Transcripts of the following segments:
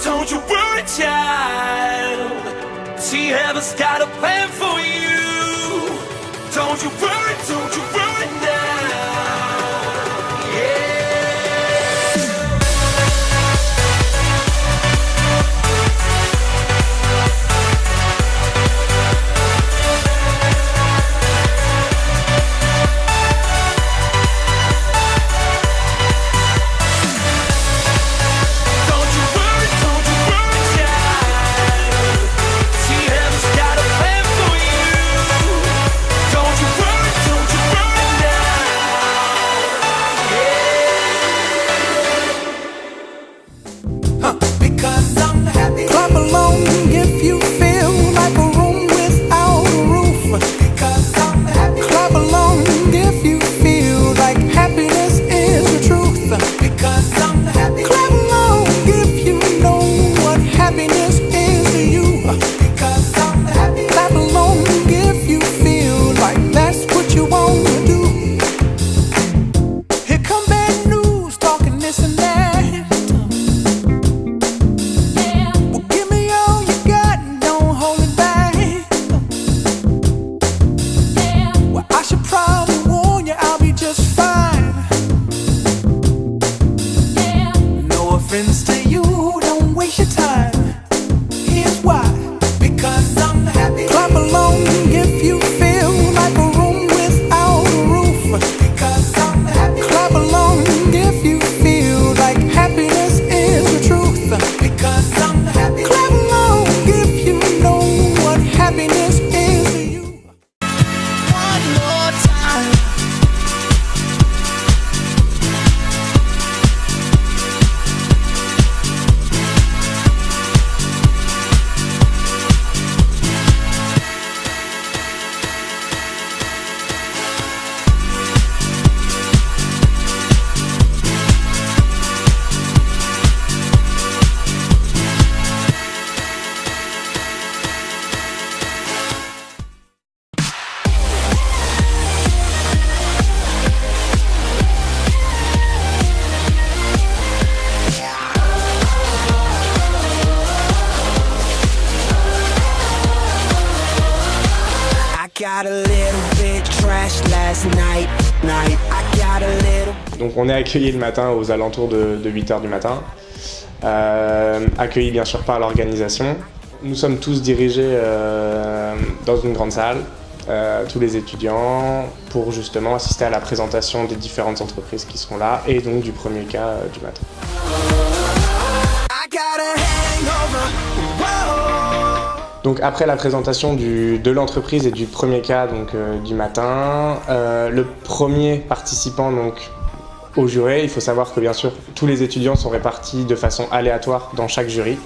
Don't you worry, child. See, heaven's got a plan for you. Don't you worry now. Yeah. Donc on est accueillis le matin aux alentours de 8h du matin, accueillis bien sûr par l'organisation. Nous sommes tous dirigés dans une grande salle, tous les étudiants, pour justement assister à la présentation des différentes entreprises qui seront là et donc du premier cas du matin. Donc après la présentation de l'entreprise et du premier cas du matin, le premier participant au jury, il faut savoir que bien sûr tous les étudiants sont répartis de façon aléatoire dans chaque jury.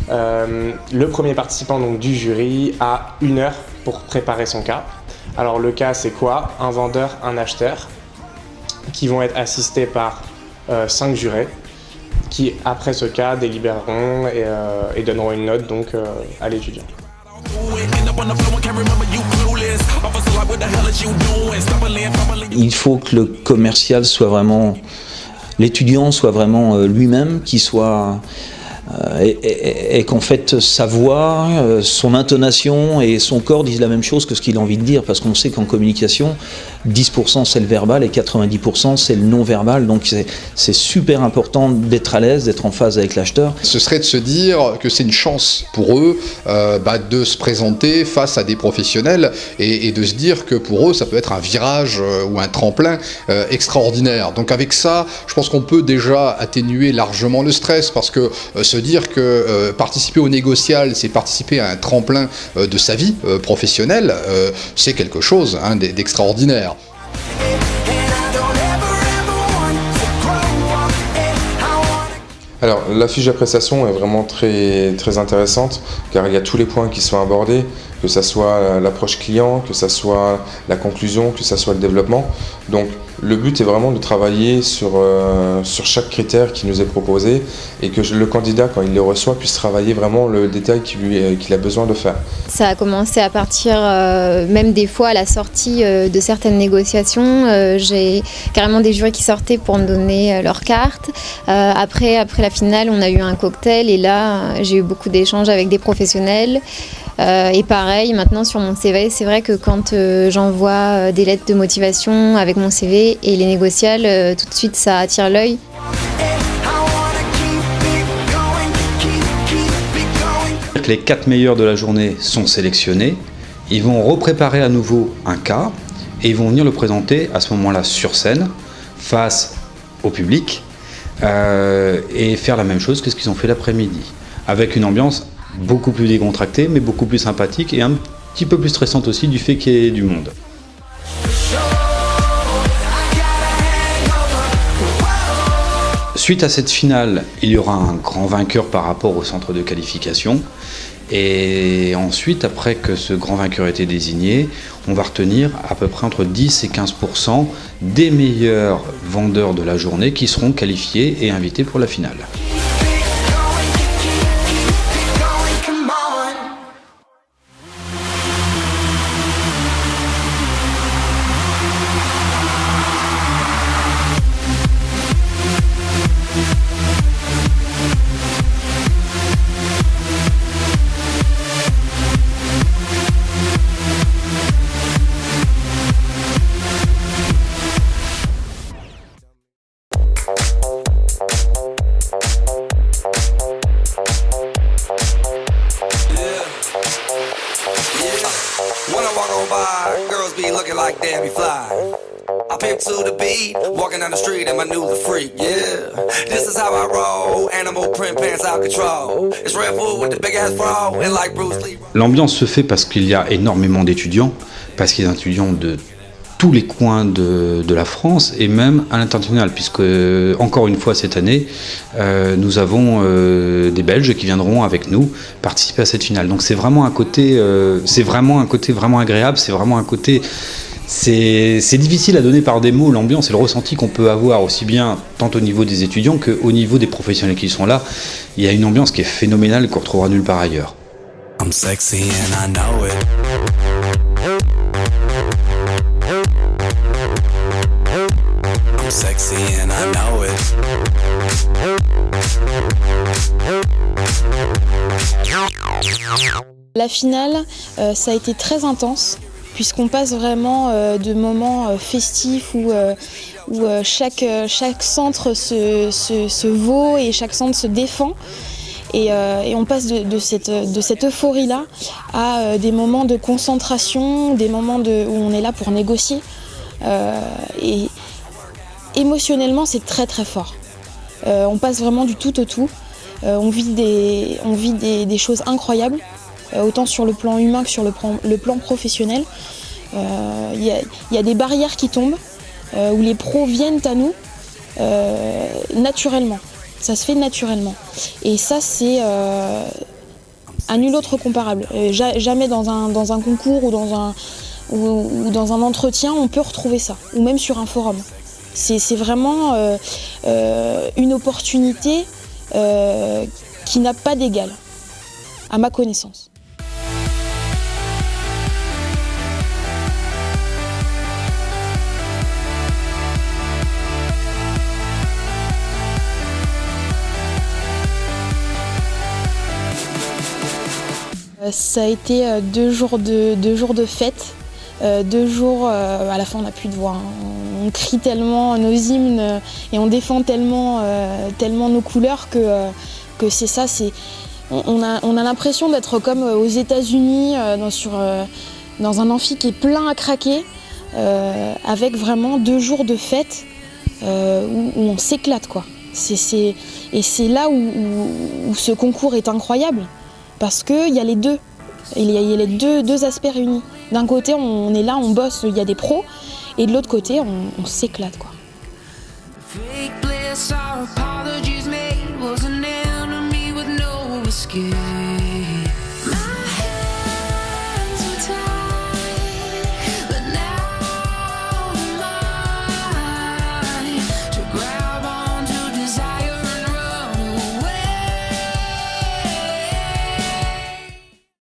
Le premier participant du jury a 1 heure pour préparer son cas. Alors le cas c'est quoi? Un vendeur, un acheteur qui vont être assistés par 5 jurés qui après ce cas délibéreront et donneront une note à l'étudiant. Il faut que le commercial soit vraiment, l'étudiant soit vraiment lui-même, qu'il soit et qu'en fait sa voix, son intonation et son corps disent la même chose que ce qu'il a envie de dire, parce qu'on sait qu'en communication 10% c'est le verbal et 90% c'est le non-verbal, donc c'est super important d'être à l'aise, d'être en phase avec l'acheteur. Ce serait de se dire que c'est une chance pour eux de se présenter face à des professionnels et de se dire que pour eux ça peut être un virage ou un tremplin extraordinaire. Donc avec ça, je pense qu'on peut déjà atténuer largement le stress, parce que se dire que participer au négocial, c'est participer à un tremplin de sa vie professionnelle, c'est quelque chose d'extraordinaire. Alors la fiche d'appréciation est vraiment très, très intéressante, car il y a tous les points qui sont abordés, que ce soit l'approche client, que ce soit la conclusion, que ce soit le développement. Donc Le but est vraiment de travailler sur chaque critère qui nous est proposé et que le candidat, quand il le reçoit, puisse travailler vraiment le détail qu'il a besoin de faire. Ça a commencé à partir, même des fois à la sortie de certaines négociations. J'ai carrément des jurys qui sortaient pour me donner leur carte. Après la finale, on a eu un cocktail et là, j'ai eu beaucoup d'échanges avec des professionnels. Et pareil, maintenant sur mon CV, c'est vrai que quand j'envoie des lettres de motivation avec mon CV et les négociales, tout de suite ça attire l'œil. Les 4 meilleurs de la journée sont sélectionnés, ils vont repréparer à nouveau un cas et ils vont venir le présenter à ce moment-là sur scène, face au public, et faire la même chose que ce qu'ils ont fait l'après-midi, avec une ambiance beaucoup plus décontractée, mais beaucoup plus sympathique et un petit peu plus stressante aussi du fait qu'il y ait du monde. Suite à cette finale, il y aura un grand vainqueur par rapport au centre de qualification. Et ensuite, après que ce grand vainqueur ait été désigné, on va retenir à peu près entre 10 et 15% des meilleurs vendeurs de la journée qui seront qualifiés et invités pour la finale. When I walk on by, girls be looking like Debbie Fly. I pimp to the beat, walking down the street and my new the freak, yeah. This is how I roll, animal print pants out control. It's Red Bull with the big ass bra, and like Bruce Lee. L'ambiance se fait parce qu'il y a énormément d'étudiants, parce qu'il y a des étudiants de tous les coins de la France et même à l'international, puisque encore une fois cette année, nous avons des Belges qui viendront avec nous participer à cette finale. Donc c'est vraiment un côté, vraiment agréable, c'est vraiment un côté, c'est difficile à donner par des mots, l'ambiance et le ressenti qu'on peut avoir aussi bien tant au niveau des étudiants qu'au niveau des professionnels qui sont là. Il y a une ambiance qui est phénoménale qu'on retrouvera nulle part ailleurs. I'm sexy and I know it. Sexy and I know it. La finale, ça a été très intense puisqu'on passe vraiment de moments festifs où chaque centre se vaut et chaque centre se défend. Et on passe de cette euphorie-là à des moments de concentration, des moments où on est là pour négocier. Et émotionnellement, c'est très très fort. On passe vraiment du tout au tout. On vit des choses incroyables, autant sur le plan humain que sur le plan professionnel. Il y a des barrières qui tombent, où les pros viennent à nous naturellement. Ça se fait naturellement. Et ça, c'est à nul autre comparable. Jamais dans un concours ou dans un entretien, on peut retrouver ça, ou même sur un forum. C'est vraiment une opportunité qui n'a pas d'égal, à ma connaissance. Ça a été 2 jours de fête. 2 jours, à la fin on n'a plus de voix. On crie tellement nos hymnes et on défend tellement nos couleurs que c'est ça. On a l'impression d'être comme aux États-Unis dans un amphi qui est plein à craquer, avec vraiment 2 jours de fête où on s'éclate, quoi. Et c'est là où ce concours est incroyable parce qu'il y a les deux. Il y a les deux aspects réunis. D'un côté, on est là, on bosse, il y a des pros, et de l'autre côté, on s'éclate, quoi. Fake bliss, our apologies made was an enemy with no escape.